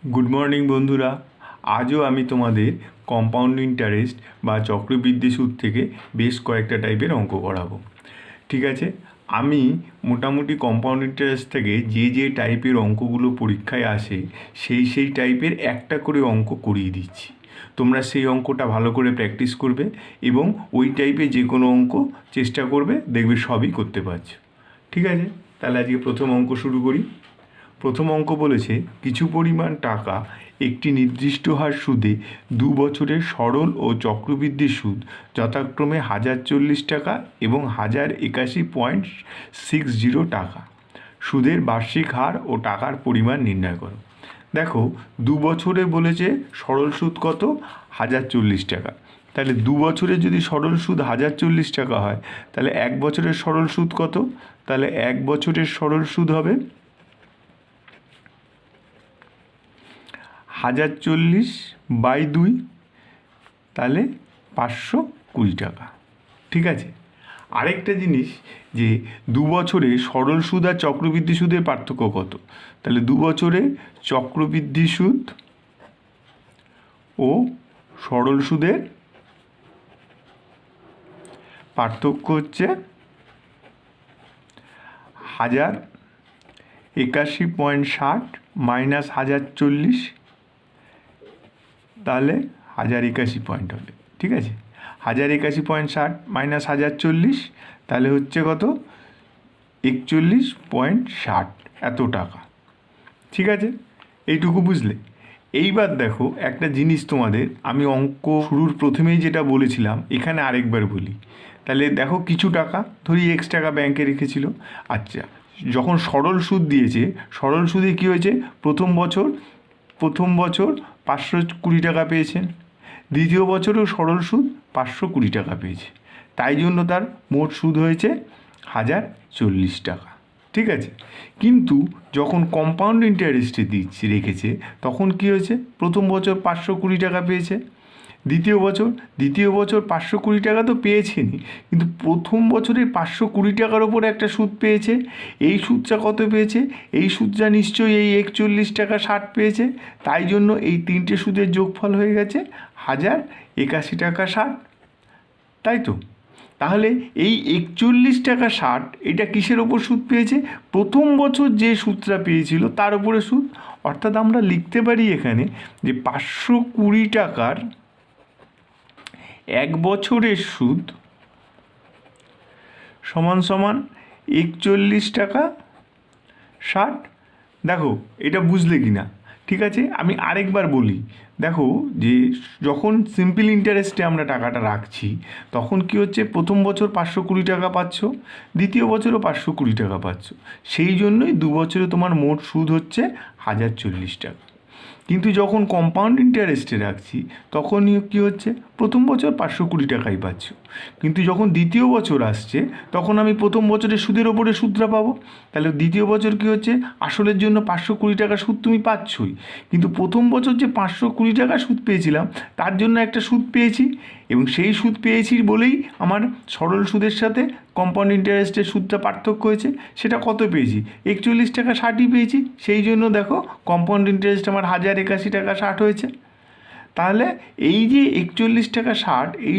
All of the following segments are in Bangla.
গুড মর্নিং বন্ধুরা। আজও আমি তোমাদের কম্পাউন্ড ইন্টারেস্ট বা চক্রবৃদ্ধি সুদ থেকে বেশ কয়েকটা টাইপের অঙ্ক করাবো। ঠিক আছে, আমি মোটামুটি কম্পাউন্ড ইন্টারেস্ট থেকে যে টাইপের অঙ্কগুলো পরীক্ষায় আসে সেই টাইপের একটা করে অঙ্ক করিয়ে দিচ্ছি। তোমরা সেই অঙ্কটা ভালো করে প্র্যাকটিস করবে এবং ওই টাইপের যে কোনো অঙ্ক চেষ্টা করবে, দেখবে সবই করতে পারছো। ঠিক আছে, তাহলে আজকে প্রথম অঙ্ক শুরু করি। প্রথম অঙ্ক বলেছে কিছু পরিমাণ টাকা একটি নির্দিষ্ট হার সুদে 2 বছরের সরল ও চক্রবৃদ্ধি সুদ যথাক্রমে 1040 টাকা এবং 1081.60 টাকা সুদের বার্ষিক হার ও টাকার পরিমাণ নির্ণয় করো। দেখো, 2 বছরে বলেছে সরল সুদ কত? 1040 টাকা। তাহলে 2 বছরে যদি সরল সুদ 1040 টাকা হয়, তাহলে 1 বছরের সরল সুদ কত? তাহলে 1 বছরের সরল সুদ হবে 1040/2, তাহলে 520 টাকা। ঠিক আছে, আরেকটা জিনিস যে 2 বছরে সরল সুদ আর চক্রবৃদ্ধি সুদের পার্থক্য কত? তাহলে 2 বছরে চক্রবৃদ্ধি সুদ ও সরল সুদের পার্থক্য হচ্ছে 1081.60 মাইনাস 1040, তাহলে 1081 পয়েন্ট হবে। ঠিক আছে, 1081.60 মাইনাস 1040, তাহলে হচ্ছে কত? 41.60 এত টাকা। ঠিক আছে, এইটুকু বুঝলে? এইবার দেখো একটা জিনিস, তোমাদের আমি অঙ্ক শুরুর প্রথমেই যেটা বলেছিলাম এখানে আরেকবার বলি। তাহলে দেখো, কিছু টাকা ধরি X টাকা ব্যাংকে রেখেছিল। আচ্ছা, যখন সরল সুদ দিয়েছে, সরল সুদে কী হয়েছে? প্রথম বছর 520 টাকা পেয়েছেন, দ্বিতীয় বছরেও সরল সুদ 520 টাকা পেয়েছে, তাই জন্য তার মোট সুদ হয়েছে 1040 টাকা। ঠিক আছে, কিন্তু যখন কম্পাউন্ড ইন্টারেস্টে রেখেছে তখন কী হয়েছে? প্রথম বছর 520 টাকা পেয়েছে, দ্বিতীয় বছর 520 টাকা তো পেয়েছেনই, কিন্তু প্রথম বছরের 520 টাকার ওপর একটা সুদ পেয়েছে। এই সুদটা কত পেয়েছে? এই সুদটা নিশ্চয়ই এই 41 টাকা 60 পেয়েছে, তাই জন্য এই তিনটে সুদের যোগফল হয়ে গেছে 1081 টাকা 60। তাই তো? তাহলে এই 41 টাকা 60 এটা কিসের ওপর সুদ পেয়েছে? প্রথম বছর যে সুদটা পেয়েছিল তার উপরে সুদ। অর্থাৎ আমরা লিখতে পারি এখানে যে 520 টাকার 1 বছরের সুদ সমান সমান 41 টাকা 60। দেখো, এটা বুঝলে কি না? ঠিক আছে, আমি আরেকবার বলি। দেখো, যে যখন সিম্পল ইন্টারেস্টে আমরা টাকাটা রাখছি তখন কি হচ্ছে? প্রথম বছর 520 টাকা পাচ্ছ, দ্বিতীয় বছরও 520 টাকা পাচ্ছ, সেই জন্যই 2 বছরে তোমার মোট সুদ হচ্ছে 1040 টাকা। কিন্তু যখন কম্পাউন্ড ইন্টারেস্টে রাখছি তখন কী হচ্ছে? প্রথম বছর 520 টাকাই পাচ্ছ, কিন্তু যখন দ্বিতীয় বছর আসছে তখন আমি প্রথম বছরের সুদের ওপরে সুদটা পাবো। তাহলে দ্বিতীয় বছর কী হচ্ছে? আসলের জন্য 520 টাকা সুদ তুমি পাচ্ছই, কিন্তু প্রথম বছর যে 520 টাকা সুদ পেয়েছিলাম তার জন্য একটা সুদ পেয়েছি, এবং সেই সুদ পেয়েছি বলেই আমার সরল সুদের সাথে কম্পাউন্ড ইন্টারেস্টের সুদটা পার্থক্য হয়েছে। সেটা কত পেয়েছি? 41 টাকা 60ই পেয়েছি, সেই জন্য দেখো কম্পাউন্ড ইন্টারেস্ট আমার 1081 টাকা 60 হয়েছে। তাহলে এই যে 41 টাকা 60 এই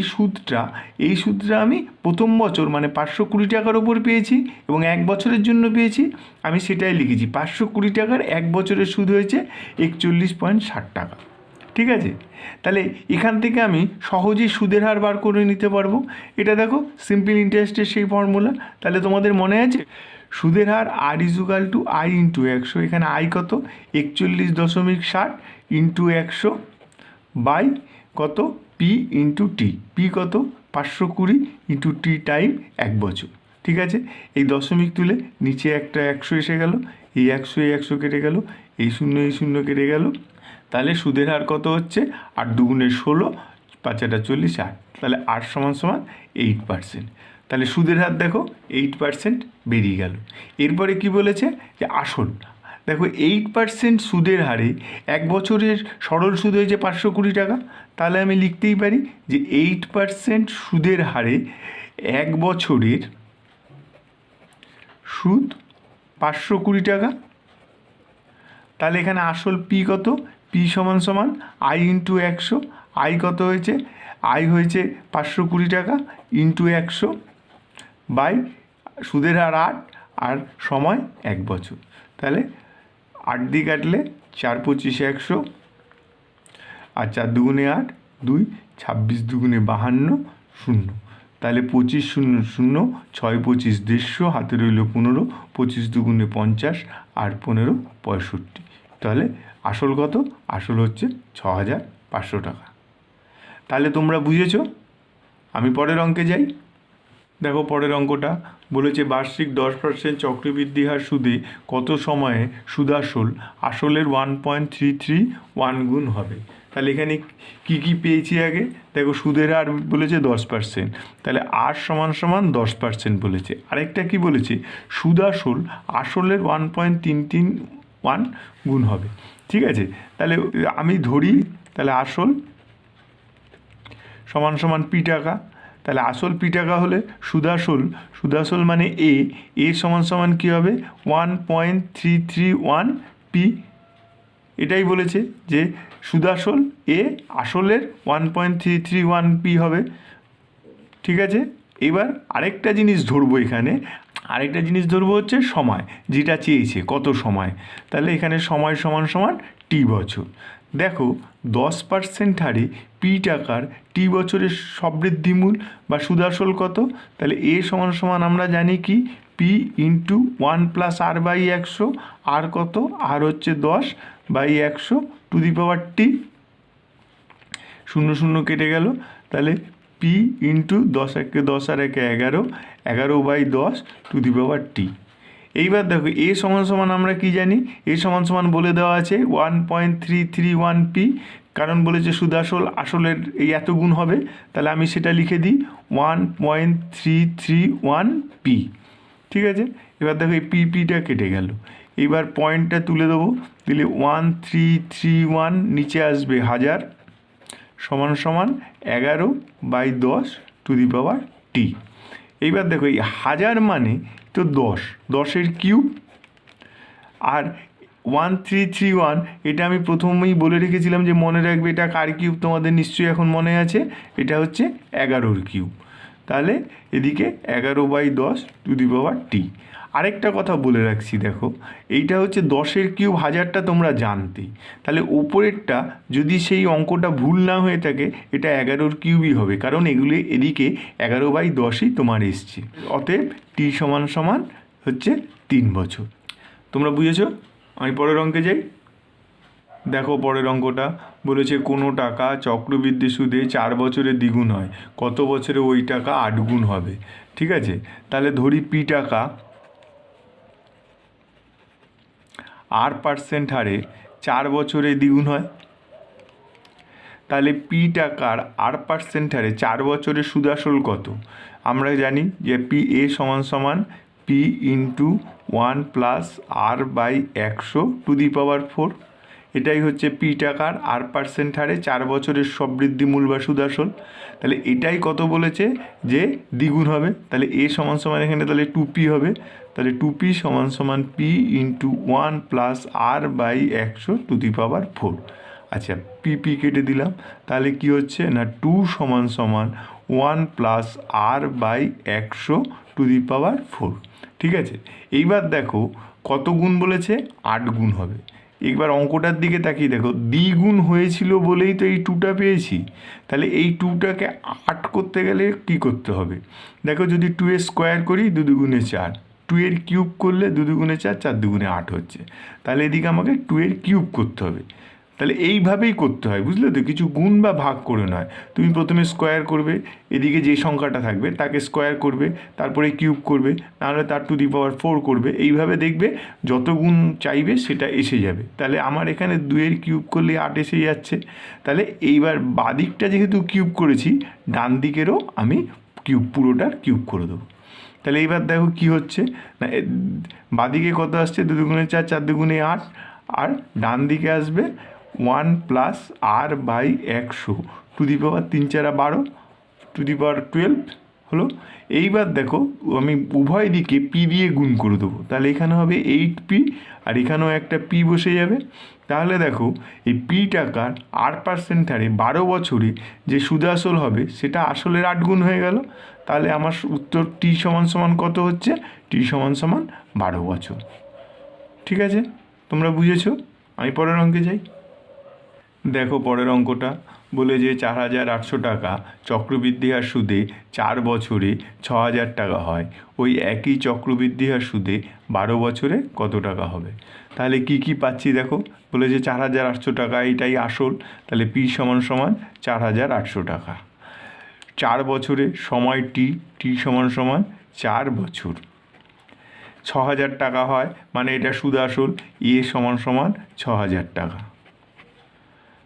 সুদটা আমি প্রথম বছর মানে 520 টাকার ওপর পেয়েছি এবং 1 বছরের জন্য পেয়েছি। আমি সেটাই লিখেছি, 520 টাকার 1 বছরের সুদ হয়েছে 41.60 টাকা। ঠিক আছে, তাহলে এখান থেকে আমি সহজেই সুদের হার বার করে নিতে পারবো। এটা দেখো সিম্পল ইন্টারেস্টের সেই ফর্মুলা। তাহলে তোমাদের মনে আছে সুদের হার R = I × 100। এখানে I কত? 41.60 × 100 বাই কত? P × T। P কত? 520 × T টাইম 1 বছর। ঠিক আছে, এই দশমিক তুলে নিচে একটা 100 এসে গেল, এই 100 কেটে গেল, এই 0 কেটে গেল। তাহলে সুদের হার কত হচ্ছে? 8 × 2 = 16, 5 × 8 = 40, 8। তাহলে 8 = 8%। তাহলে সুদের হার দেখো 8% বেরিয়ে গেল। এরপরে কি বলেছে? যে আসল। দেখো 8% সুদের হারে 1 বছরের সরল সুদ হয়েছে 520 টাকা। তাহলে আমি লিখতেই পারি যে 8% সুদের হারে 1 বছরের সুদ 520 টাকা তাহলে এখানে আসল পি কত, পি সমান সমান আই ইন্টু 100, আই কত হয়েছে, আই হয়েছে 520 টাকা ইন্টু 100 বাই সুদের হার 8 আর সময় 1 বছর। তাহলে 8 দিয়ে কাটলে 4 25 100 আর 4 দুগুণে 8 2, 26 দুগুণে 52 0। তাহলে 25 0 0, 6 25 150, হাতে রইল 15, 25 দুগুণে 50 আর 15 65। তাহলে আসল কত, আসল হচ্ছে 6500 টাকা। তাহলে তোমরা বুঝেছো। আমি পরের অঙ্কে যাই। দেখো পরের অঙ্কটা বলেছে বার্ষিক 10% চক্রবৃদ্ধি হার সুদে কত সময়ে সুদাসল আসলের 1.331 গুণ হবে। তাহলে এখানে কি কি পেয়েছি আগে দেখো, সুদের হার বলেছে 10%, তাহলে আর সমান সমান 10% বলেছে। আরেকটা কি বলেছে, সুদাসল আসলের 1.331 গুণ হবে। ঠিক আছে, তাহলে আমি ধরি তাহলে আসল সমান সমান পি টাকা। তাহলে আসল পি টাকা হলে সুদাসল মানে এ সমান সমান কী হবে 1.331 পি। এটাই বলেছে যে সুদাসল এ আসলের 1.331 পি হবে। ঠিক আছে, এবার আরেকটা জিনিস ধরবো, এখানে আরেকটা জিনিস ধরবো হচ্ছে সময়, যেটা চেয়েছে কত সময়। তাহলে এখানে সময় সমান সমান টি বছর। দেখো 10% হারে পি টাকার টি বছরের সবৃদ্ধিমূল বা সুদাসল কত। তাহলে এ সমান সমান আমরা জানি কি P into 1 plus R by 100, আর কত, আর হচ্ছে 10 বাই 100 টু দি পাওয়ার টি, 0 0 কেটে গেল। তাহলে পি ইন্টু 10 একে 10 আর একে 11, 11 বাই 10 টু দি পাওয়ার টি। এইবার দেখো এ সমান সমান আমরা কি জানি, এ সমান সমান বলে দেওয়া আছে 1.331 পি, কারণ বলেছে সুদাসল আসলের এই এত গুণ হবে। তাহলে আমি সেটা লিখে দিই 1.331 পি। ঠিক আছে, এবার দেখো এই পিটা কেটে গেল। এইবার পয়েন্টটা তুলে দেবো, দিলে 1331 নিচে আসবে 1000 সমান সমান 11 বাই 10 টু দি পাওয়ার টি। এইবার দেখো এই 1000 মানে তো 10 কিউব, আর 1331 এটা আমি প্রথমেই বলে রেখেছিলাম যে মনে রাখবে এটা কার কিউব, তোমাদের নিশ্চয়ই এখন মনে আছে, এটা হচ্ছে 11 কিউব। তাহলে এদিকে 11 বাই 10 টু দি পাওয়ার টি। আরেকটা কথা বলে রাখছি, দেখো এইটা হচ্ছে 10 কিউব, 1000টা তোমরা জানতেই। তাহলে ওপরেরটা যদি সেই অঙ্কটা ভুল না হয়ে থাকে এটা 11 কিউবই হবে, কারণ এগুলি এদিকে 11 বাই 10ই তোমার এসছে। অতএব টি সমান সমান হচ্ছে 3 বছর। তোমরা বুঝেছো। আমি পরের অঙ্কে যাই। দেখো পরের অঙ্কটা বলেছে কোনো টাকা চক্রবৃদ্ধি সুদে 4 বছরে দ্বিগুণ হয়, কত বছরে ওই টাকা 8 গুণ হবে। ঠিক আছে, তাহলে ধরি পি টাকা R% হারে 4 বছরে দ্বিগুণ হয়। তাহলে পি টাকার R% হারে 4 বছরে সুদাসল কত। আমরা জানি যে পি এ সমান সমান P into 1 plus R by 100 to the power 4। এটাই হচ্ছে পি টাকার R% হারে 4 বছরের সবৃদ্ধিমূল বা সুদাসল। তাহলে এটাই কত বলেছে যে দ্বিগুণ হবে। তাহলে এ সমান সমান এখানে তাহলে 2p হবে। তাহলে 2p সমান সমান P into 1 plus R by 100 to the power 4। আচ্ছা পি কেটে দিলাম, তাহলে কি হচ্ছে না 2 সমান সমান 1 plus R by 100 to the power 4। ঠিক আছে, এইবার দেখো কত গুণ বলেছে, 8 গুণ হবে। একবার অঙ্কটার দিকে তাকিয়ে দেখো, দ্বিগুণ হয়েছিল বলেই তো এই 2টা পেয়েছি। তাহলে এই 2টাকে 8 করতে গেলে কি করতে হবে, দেখো যদি 2 এর স্কোয়ার করি 2 দুগুণে 4, 2 এর কিউব করলে 2 দুগুণে 4, 4 দুগুণে 8 হচ্ছে। তাহলে এদিকে আমাকে 2 এর কিউব করতে হবে। তাহলে এইভাবেই করতে হয়, বুঝলে তো, কিছু গুণ বা ভাগ করে নয়। তুমি প্রথমে স্কোয়ার করবে, এদিকে যে সংখ্যাটা থাকবে তাকে স্কোয়ার করবে, তারপরে কিউব করবে, নাহলে তার টু দি পাওয়ার 4 করবে। এইভাবে দেখবে যত গুণ চাইবে সেটা এসে যাবে। তাহলে আমার এখানে 2 এর কিউব করলে 8 এসে যাচ্ছে। তাহলে এইবার বাদিকটা যেহেতু কিউব করেছি, ডান দিকেরও আমি পুরোটার কিউব করে দেবো। তাহলে এইবার দেখো কি হচ্ছে না, বাদিকে কত আসছে 2 দুগুণে 4, 4 দুগুণে 8, আর ডান দিকে আসবে 1 plus R by 100 to the power 3 4 12 to the power 12 হলো। এইবার দেখো আমি উভয় দিকে পি দিয়ে গুণ করে দেবো, তাহলে এখানে হবে 8p আর এখানেও একটা পি বসে যাবে। তাহলে দেখো এই পি টাকার 8% হারে 12 বছরে যে সুদ আসল হবে সেটা আসলের 8 গুণ হয়ে গেল। তাহলে আমার উত্তর টি সমান সমান কত হচ্ছে, টি সমান সমান 12 বছর। ঠিক আছে, তোমরা বুঝেছো। আমি পরের অঙ্কে যাই। দেখো পরের অঙ্কটা বলে যে 4,800 টাকা চক্রবৃদ্ধি হার সুদে 4 বছরে 6,000 টাকা হয়, ওই একই চক্রবৃদ্ধি হার সুদে 12 বছরে কত টাকা হবে। তাহলে কি কি পাচ্ছি দেখো, বলে যে 4,800 টাকা এটাই আসল, তাহলে পি সমান সমান 4,800 টাকা। 4 বছরে সময় টি, টি সমান সমান 4 বছর। 6,000 টাকা হয় মানে এটা সুদ আসল, এ সমান সমান 6,000 টাকা।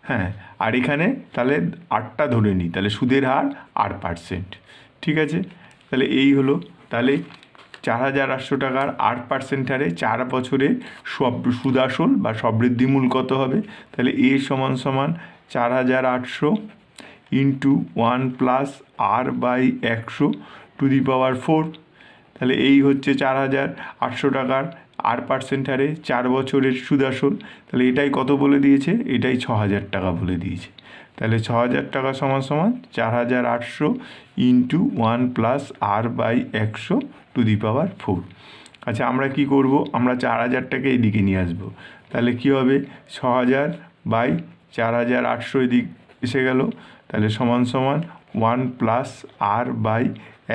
হ্যাঁ, আর এখানে তাহলে 8টা ধরে নিই, তাহলে সুদের হার 8%। ঠিক আছে, তাহলে এই হলো। তাহলে 4,800 টাকার 8% হারে 4 বছরে সুদ আসল বা সবৃদ্ধিমূল কত হবে। তাহলে এ সমান সমান 4,800 ইন্টু 1 প্লাস আর বাই 100⁴। তাহলে এই হচ্ছে 4,800 টাকার 8% হারে 4 বছরের সুদ আসল। তাহলে এটাই কত বলে দিয়েছে, এটাই 6,000 টাকা বলে দিয়েছে। তাহলে 6,000 টাকা সমান সমান 4,800 ইন্টু 1 প্লাস আর বাই 100⁴। আচ্ছা আমরা কি করব, আমরা 4,000টাকে এদিকে নিয়ে আসবো। তাহলে কি হবে, 6,000 বাই 4,800 এদিক এসে গেল। তাহলে সমান সমান 1 প্লাস আর বাই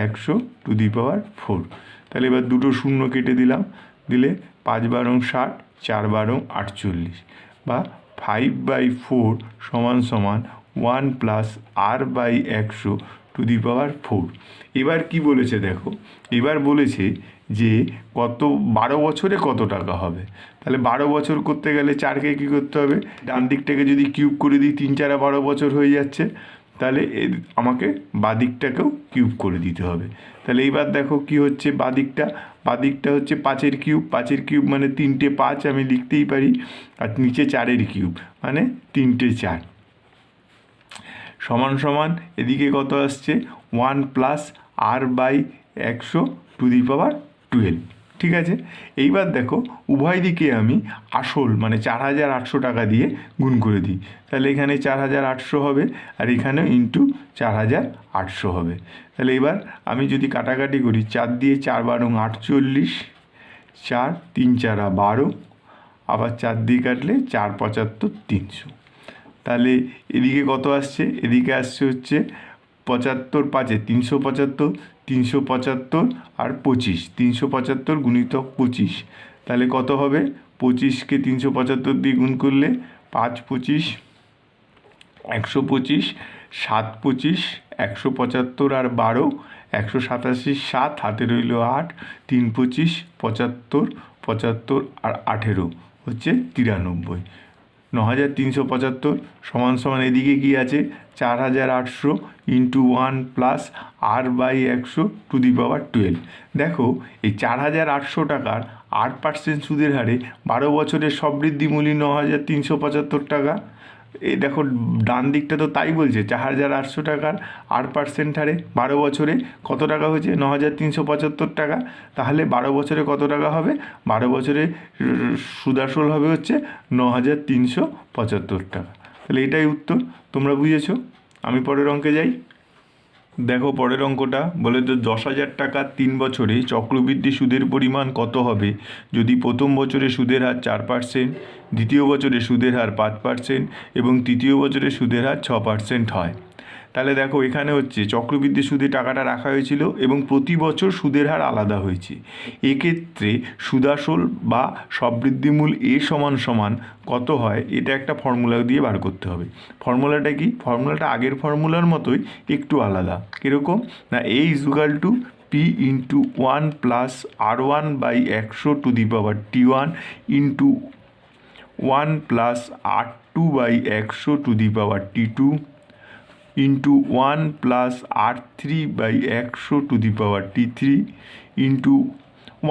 100⁴। তাহলে এবার দুটো শূন্য কেটে দিলাম, দিলে 5 বারং 60, 4 বারং 48, বা 5/4 সমান সমান 1 প্লাস আর বাই 100⁴। এবার কি বলেছে দেখো, এবার বলেছে যে কত 12 বছরে কত টাকা হবে। তাহলে 12 বছর করতে গেলে 4কে কী করতে হবে, ডান দিকটাকে যদি কিউব করে দিই 3 4 12 বছর হয়ে যাচ্ছে, তাহলে আমাকে বাদিকটাকেও কিউব করে দিতে হবে। তাহলে এইবার দেখো কি হচ্ছে, বাদিকটা হচ্ছে 5-এর কিউব, 5-এর কিউব মানে 3টে 5 আমি লিখতেই পারি, আর নিচে 4-এর কিউব মানে 3টে 4 সমান সমান এদিকে কত আসছে 1 প্লাস আর বাই 100⁴। ঠিক আছে, এইবার দেখো উভয় দিকে আমি আসল মানে 4,800 টাকা দিয়ে গুণ করে দিই। তাহলে এখানে 4,800 হবে আর এখানেও ইন্টু 4,800 হবে। তাহলে এবার আমি যদি কাটাকাটি করি, 4 দিয়ে 4 বারং 48, 4 3 4 12, আবার 4 দিয়ে কাটলে 4 75 300। তাহলে এদিকে কত আসছে, এদিকে আসছে হচ্ছে 75 5-এ 375, 375 আর 25, 375 গুণিতক 25। তাহলে কত হবে, 25কে 375 দিয়ে গুণ করলে 5 25 125, 7 25 175 আর 12 187, 7 হাতে রইল 8, 3 25 75 75 আর 18 হচ্ছে 93। 9,375 সমান সমান এদিকে কি আছে, 4,800 ইন্টু 1 প্লাস আর বাই 100⁴। দেখো এই 4,800 টাকার 8% সুদের হারে 12 বছরের সবৃদ্ধিমূল্য 9,375 টাকা। এই দেখো ডান দিকটা তো তাই বলছে, 4,800 টাকার 8% হারে 12 বছরে কত টাকা হয়েছে, 9,375 টাকা। তাহলে 12 বছরে কত টাকা হবে, 12 বছরে সুদ আসল হবে হচ্ছে 9,375 টাকা। তাহলে এটাই উত্তর, তোমরা বুঝেছো। আমি পরের অঙ্কে যাই। দেখো পরের অঙ্কটা বলে তো 10,000 টাকা 3 বছরে চক্রবৃদ্ধি সুদের পরিমাণ কত হবে যদি প্রথম বছরে সুদের হার 4%, দ্বিতীয় বছরে সুদের হার 5% এবং তৃতীয় বছরে সুদের হার 6% হয়। তাহলে দেখো এখানে হচ্ছে চক্রবৃদ্ধি সুদে টাকাটা রাখা হয়েছিল এবং প্রতি বছর সুদের হার আলাদা হয়েছে। এক্ষেত্রে সুদাসল বা সবৃদ্ধিমূল এ সমান সমান কত হয়, এটা একটা ফর্মুলা দিয়ে বার করতে হবে। ফর্মুলাটা কি, ফর্মুলাটা আগের ফর্মুলার মতোই একটু আলাদা। কীরকম না, a equal to P into 1 plus R1 by 100⁴ into 1 plus R2 by 100⁴ into 1 plus R3 by 100⁴ into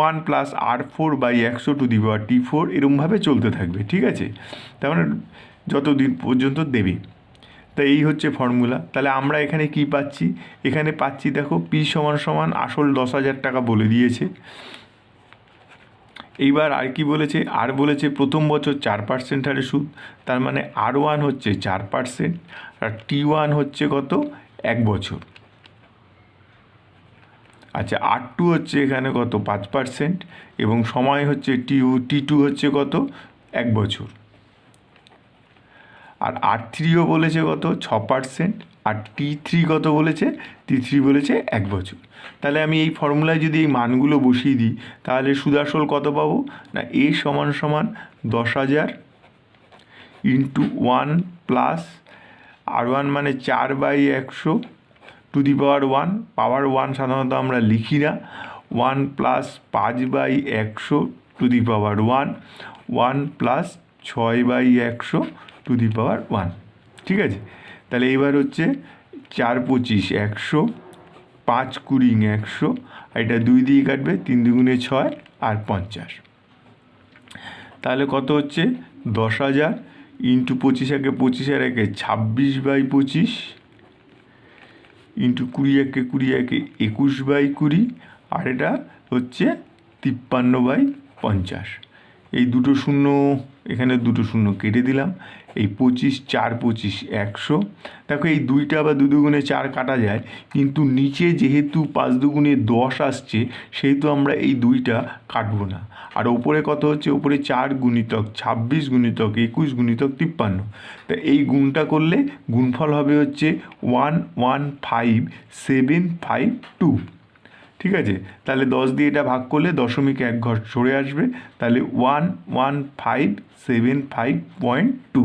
1 plus R4 by 100⁴ এরমভাবে চলতে থাকবে। ঠিক আছে, তার মানে যতদিন পর্যন্ত দেবে। তা এই হচ্ছে ফর্মুলা। তাহলে আমরা এখানে কি পাচ্ছি, এখানে পাচ্ছি দেখো পি সমান সমান আসল 10,000 টাকা বলে দিয়েছে। এইবার আর কি বলেছে, আর বলেছে প্রথম বছর 4% হারে সুদ, তার মানে R1 হচ্ছে 4% আর T1 হচ্ছে কত, 1 বছর। আচ্ছা, R2 হচ্ছে এখানে কত, 5% এবং সময় হচ্ছে T2 হচ্ছে কত, 1 বছর। আর R3ও বলেছে কত, 6%। আর T3 কত বলেছে, T3 বলেছে 1 বছর। তাহলে আমি এই ফর্মুলায় যদি এই মানগুলো বসিয়ে দিই তাহলে সুদ আসল কত পাবো না, A সমান সমান 10,000 ইন্টু 1 প্লাস R1 মানে 4/100 টু দি পাওয়ার 1, পাওয়ার 1 সাধারণত আমরা লিখি না, 1 plus 5/100 to the power 1, 1 plus 6/100 to the power 1। ঠিক আছে, তাহলে এবার হচ্ছে 4 25 100, 5 20 100, এটা 2 দিয়ে কাটবে, 3 দুগুণে 6 আর 50। তাহলে কত হচ্ছে 10,000 ইন্টু 25 একে 25 আর একে 26/25 ইন্টু 20 একে 20 একে 21/20 আর এটা হচ্ছে 53/50। এই দুটো শূন্য, এখানে দুটো শূন্য কেটে দিলাম, এই 25 4 25 100। দেখো এই 2টা বা 2 দুগুণে 4 কাটা যায়, কিন্তু নিচে যেহেতু 5 দুগুণে 10 আসছে সেহেতু আমরা এই 2টা কাটবো না। আর ওপরে কত হচ্ছে, ওপরে 4 গুণিতক 26 গুণিতক 21 গুণিতক 53। তা এই গুণটা করলে গুণফল হবে হচ্ছে 115,752। ঠিক আছে, তাহলে 10 দিয়ে এটা ভাগ করলে দশমিক 1 ঘর সরে আসবে, তাহলে 115,752,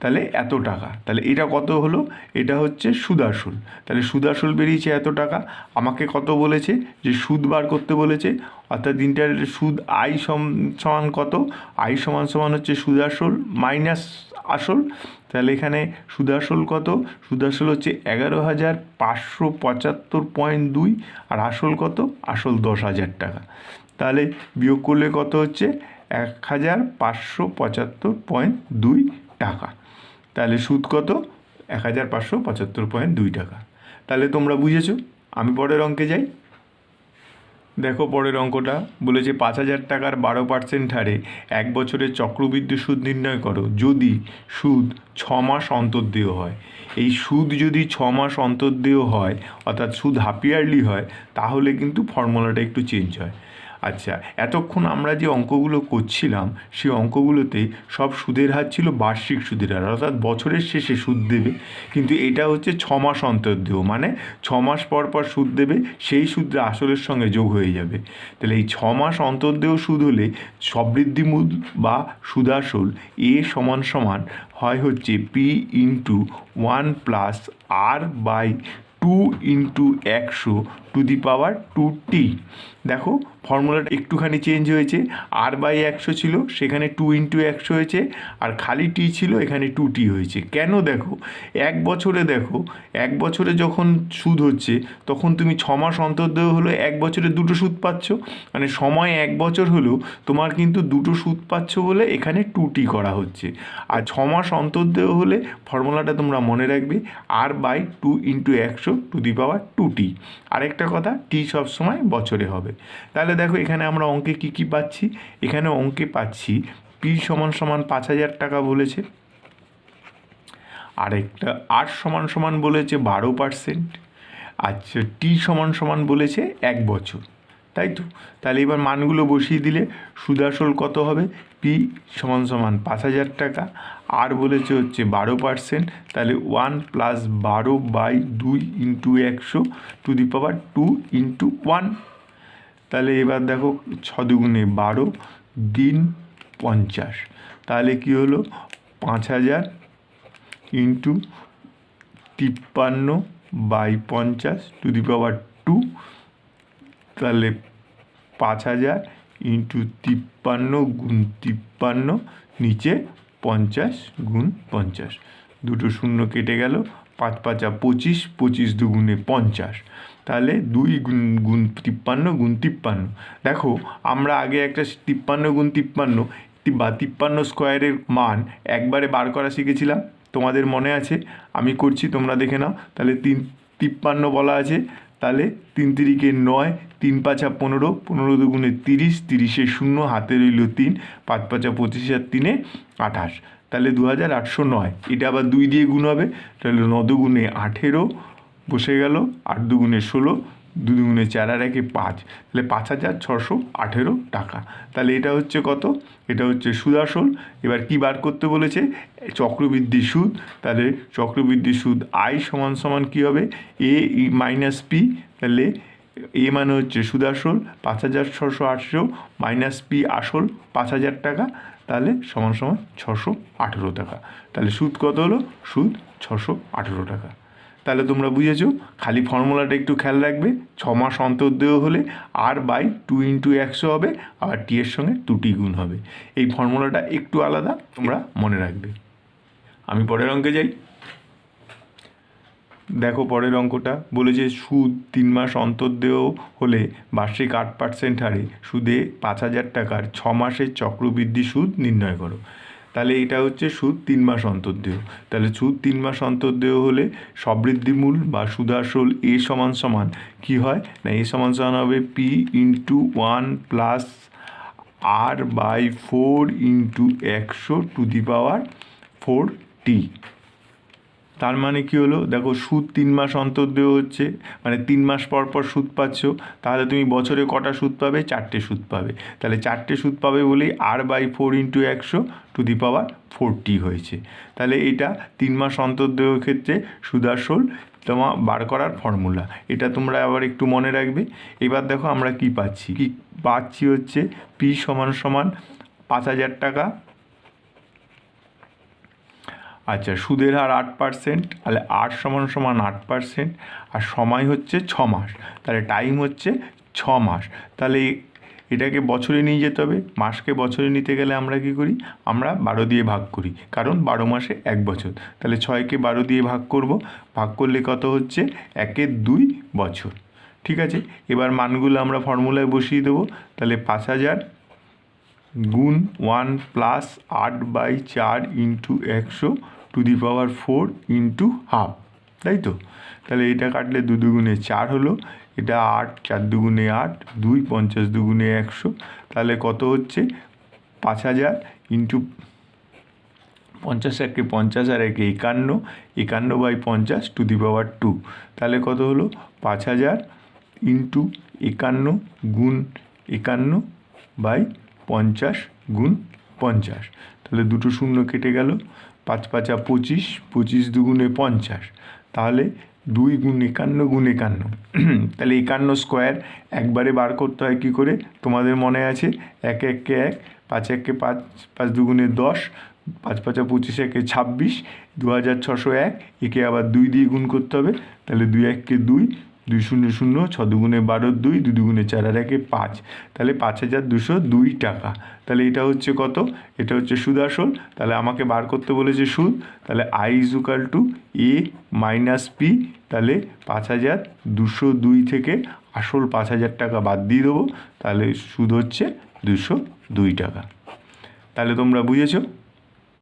তাহলে এত টাকা। তাহলে এটা কত হলো, এটা হচ্ছে সুদ আসল। তাহলে সুদ আসল বেরিয়েছে এত টাকা। আমাকে কত বলেছে, যে সুদ বার করতে বলেছে, অর্থাৎ ইন্টারেস্টের সুদ আই সমান কত, আই সমান সমান হচ্ছে সুদ আসল মাইনাস আসল। তাহলে এখানে সুদ আসল কত, সুদ আসল হচ্ছে 11,575.2 আর আসল কত, আসল 10,000 টাকা। তাহলে বিয়োগ করলে কত হচ্ছে 1,575.2 টাকা। তাহলে সুদ কত, 1,575.2 টাকা। তাহলে তোমরা বুঝেছো। আমি পরের অঙ্কে যাই। দেখো পরের অঙ্কটা বলেছে 5,000 টাকার 12% হারে 1 বছরের চক্রবৃদ্ধি সুদ নির্ণয় করো যদি সুদ 6 মাস অন্তর দেওয়া হয়। এই সুদ যদি 6 মাস অন্তর দেওয়া হয়, অর্থাৎ সুদ হাফ ইয়ারলি হয়, তাহলে কিন্তু ফর্মুলাটা একটু চেঞ্জ হয়। আচ্ছা, এতক্ষণ আমরা যে অঙ্কগুলো করছিলাম সেই অঙ্কগুলোতে সব সুদের হার ছিল বার্ষিক সুদের হার, অর্থাৎ বছরের শেষে সুদ দেবে, কিন্তু এটা হচ্ছে 6 মাস অন্তর দেও, মানে 6 মাস পর পর সুদ দেবে, সেই সুদটা আসলের সঙ্গে যোগ হয়ে যাবে। তাহলে এই 6 মাস অন্তর দেও সুদ হলে সবৃদ্ধি মূল বা সুদ আসল এ সমান সমান হয় হচ্ছে P into 1 plus R/2 into 100 to the power 2t। দেখো ফর্মুলাটা একটুখানি চেঞ্জ হয়েছে, R/100 ছিল সেখানে 2 ইন্টু 100 হয়েছে, আর খালি টি ছিল এখানে 2t হয়েছে। কেন, দেখো 1 বছরে, দেখো 1 বছরে যখন সুদ হচ্ছে তখন তুমি 6 মাস অন্তর দেওয়া হলো 1 বছরে 2টো সুদ পাচ্ছ, মানে সময় 1 বছর হলেও তোমার কিন্তু 2টো সুদ পাচ্ছ বলে এখানে 2t করা হচ্ছে। আর 6 মাস অন্তর দেওয়া হলে ফর্মুলাটা তোমরা মনে রাখবে R/2 into 100 to the power 2t। আরেকটা কথা, টি সবসময় বছরে হবে। তাহলে দেখো এখানে আমরা অঙ্কে কি কি পাচ্ছি, এখানে অঙ্কে পাচ্ছি পি সমান সমান 5,000 টাকা বলেছে, আরেকটা আর সমান সমান বলেছে 12%, আচ্ছা টি সমান সমান বলেছে 1 বছর, তাই তো। তাহলে এবার মানগুলো বসিয়ে দিলে সুদ আসল কত হবে, পি সমান সমান 5,000 টাকা, আর বলেছে হচ্ছে 12%, তাহলে 1 plus 12/2 into 100 to the power 2 into 1। তাহলে এবার দেখো 6 দুগুণে 12 দিন 50, তাহলে কি হলো 5,000 ইন্টু 53/50 টু দি পাওয়ার 2, তাহলে 5,000 ইন্টু 53 গুণ 53, নিচে 50 গুণ 50, দুটো শূন্য কেটে গেল, 5 5 25, 25 দুগুণে 50, তাহলে 2 গুণ 53 গুণ 53। দেখো আমরা আগে একটা 53 গুণ 53 বা 53 স্কোয়ারের মান একবারে বার করা শিখেছিলাম, তোমাদের মনে আছে, আমি করছি, তোমরা দেখে নাও। তাহলে 53 বলা আছে, তাহলে 3 তিরিকে 9, 3 পাঁচা 15, 15 দুগুণে 30, 30-এ 0, হাতে রইল 3, 5 পাঁচা 25 আর 3-এ 28, তাহলে 2809। এটা আবার 2 দিয়ে গুণ হবে, তাহলে 9 দুগুণে 18 বসে গেল, 8 দুগুণে 16, 2 দুগুণে 4 আর 1-এ 5, তাহলে 5618 টাকা। তাহলে এটা হচ্ছে কত? এটা হচ্ছে সুদ আসল। এবার কি বার করতে বলেছে? চক্রবৃদ্ধি সুদ। তাহলে চক্রবৃদ্ধি সুদ আই সমান সমান কী হবে? এ মাইনাস পি। তাহলে এ মানে হচ্ছে সুদ আসল 5618 মাইনাস পি আসল 5000 টাকা, তাহলে সমান সমান 618 টাকা। তাহলে সুদ কত হলো? সুদ 618 টাকা। তাহলে তোমরা বুঝেছো। খালি ফর্মুলাটা একটু খেয়াল রাখবে, 6 মাস অন্তর্দেয় হলে R/2 × 100 হবে, আবার টি এর সঙ্গে 2টি গুণ হবে। এই ফর্মুলাটা একটু আলাদা, তোমরা মনে রাখবে। আমি পরের অঙ্কে যাই। দেখো পরের অঙ্কটা বলেছে সুদ 3 মাস অন্তর্দেয় হলে বার্ষিক 8% হারে সুদে 5000 টাকার 6 মাসের চক্রবৃদ্ধি সুদ নির্ণয় করো। তাহলে এটা হচ্ছে সুদ 3 মাস অন্তর্দেয়। তাহলে সুদ 3 মাস অন্তর্দেয় হলে সবৃদ্ধিমূল বা সুদাসল এ সমান সমান কী হয় না, এ সমান সমান হবে পি × 1 + R/4 × 100⁴ তার মানে কি হলো? দেখো সুদ 3 মাস অন্তর্দেয় হচ্ছে, মানে 3 মাস পর পর সুদ পাচ্ছ, তাহলে তুমি বছরে কটা সুদ পাবে? 4টে সুদ পাবে। তাহলে 4টে সুদ পাবে বলেই R/4 × 100⁴ হয়েছে। তাহলে এটা 3 মাস অন্তর্দেয় ক্ষেত্রে সুদাসল তোমার বার করার ফর্মুলা। এটা তোমরা আবার একটু মনে রাখবে। এবার দেখো আমরা কি পাচ্ছি হচ্ছে পি সমান সমান 5000 টাকা। আচ্ছা, সুদের হার 8%, তাহলে 8 সমান সমান 8%, আর সময় হচ্ছে 6 মাস, তাহলে টাইম হচ্ছে 6 মাস। তাহলে এটাকে বছরে নিয়ে যেতে হবে। মাসকে বছরে নিতে গেলে আমরা কি করি? আমরা 12 দিয়ে ভাগ করি, কারণ 12 মাসে 1 বছর। তাহলে 6কে 12 দিয়ে ভাগ করব, ভাগ করলে কত হচ্ছে? 1-এর 2 বছর। ঠিক আছে, এবার মানগুলো আমরা ফর্মুলায় বসিয়ে দেবো। তাহলে 5000 গুণ 1 + 8/4 × 100⁴ × ½ তাই তো? তাহলে এটা কাটলে 2 দুগুণে 4 হলো, এটা 8, 4 দুগুণে 8, 2 50 দুগুণে 100, তাহলে কত হচ্ছে? 5000 × 50 × 1 50 আর 1 51, 51/50⁵ তাহলে কত হলো? 5000 × 51 গুণ 51/50 গুণ 50, তাহলে দুটো শূন্য কেটে গেল, 5 5 25, 25 দুগুণে 50, তাহলে 2 গুণ 51 গুণ 51, তাহলে 51 স্কোয়ার একবারে বার করতে হয় কী করে? তোমাদের মনে আছে, 1 1 1, 5 1 5, 5 দুগুণে 10, 5 5 25, 1 26, 2601, একে আবার 2 দিয়ে গুণ করতে হবে, তাহলে 2 1 2, 2 0 0, 6 দুগুণে 12, 2 2 দুগুণে 4 আর 1 5, তাহলে 5202 টাকা। তাহলে এটা হচ্ছে কত? এটা হচ্ছে সুদ আসল। তাহলে আমাকে বার করতে বলেছে সুদ, তাহলে I = A - P, তাহলে 5202 থেকে আসল 5000 টাকা বাদ দিয়ে দেবো, তাহলে সুদ হচ্ছে 202 টাকা। তাহলে তোমরা বুঝেছো?